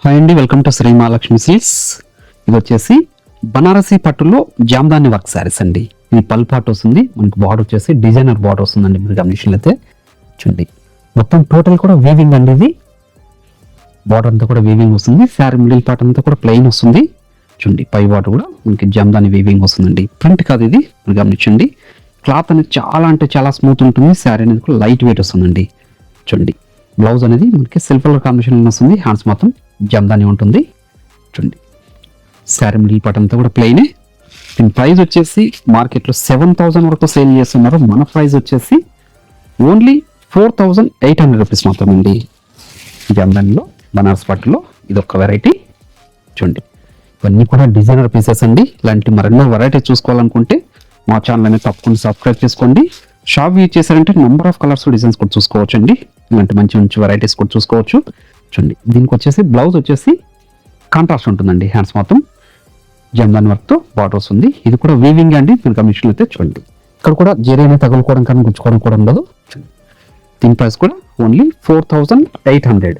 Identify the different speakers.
Speaker 1: Hi అండి, welcome to Shri Mahalakshmi silks. ఇది వచ్చేసి బనారసీ పట్టులో జామ్దాని వర్క్ శారీస్ అండి. ఇది పల్ పార్ట్ వస్తుంది, మనకు బార్డర్ వచ్చేసి డిజైనర్ బార్డర్ వస్తుందండి. మీరు గమనించినట్లయితే చూడండి, మొత్తం టోటల్ కూడా వీవింగ్ అండి. ఇది బార్డర్ అంతా కూడా వీవింగ్ వస్తుంది. శారీ మిడిల్ పార్ట్ అంతా కూడా ప్లెయిన్ వస్తుంది. చూడండి, పై బార్డర్ కూడా మనకి జామ్దాని వీవింగ్ వస్తుందండి. ప్రింట్ కాదు ఇది, మీరు గమనించండి. క్లాత్ అనేది చాలా అంటే చాలా స్మూత్ ఉంటుంది. శారీ అనేది కూడా లైట్ వెయిట్ వస్తుందండి. చూడండి, బ్లౌజ్ అనేది మనకి సిల్వర్ కలర్ కాంబినేషన్ వస్తుంది. హ్యాండ్స్ మాత్రం జామ్దాని ఉంటుంది. చూడండి, శారీ మిడిల్ పార్ట్ అంతా కూడా ప్లెయినే. దీని ప్రైస్ వచ్చేసి మార్కెట్లో 7,000 వరకు సేల్ చేస్తున్నారు. మన ప్రైస్ వచ్చేసి ఓన్లీ 4,800 రూపీస్ మాత్రమండి. జామ్దానిలో బనారస్ పట్టులో ఇది ఒక వెరైటీ. చూడండి, ఇవన్నీ కూడా డిజైనర్ పీసెస్ అండి. ఇలాంటి మరెన్నో వెరైటీ చూసుకోవాలనుకుంటే మా ఛానల్ అనేది తప్పకుండా సబ్స్క్రైబ్ చేసుకోండి. షాప్ యూజ్ చేశారంటే నెంబర్ ఆఫ్ కలర్స్ డిజైన్స్ కూడా చూసుకోవచ్చు అండి. ఇలాంటి మంచి మంచి వెరైటీస్ కూడా చూసుకోవచ్చు. చూడండి, దీనికి వచ్చేసి బ్లౌజ్ వచ్చేసి కాంట్రాస్ట్ ఉంటుందండి. హ్యాండ్స్ మాత్రం జమ్దాని వర్క్తో బార్డర్ వస్తుంది. ఇది కూడా వీవింగ్ అండి. మీరు కమిషన్ అయితే చూడండి, ఇక్కడ కూడా జరీని తగులుకోవడం కానీ గుచ్చుకోవడం కూడా ఉండదు. దీని ప్రైస్ కూడా ఓన్లీ 4,800.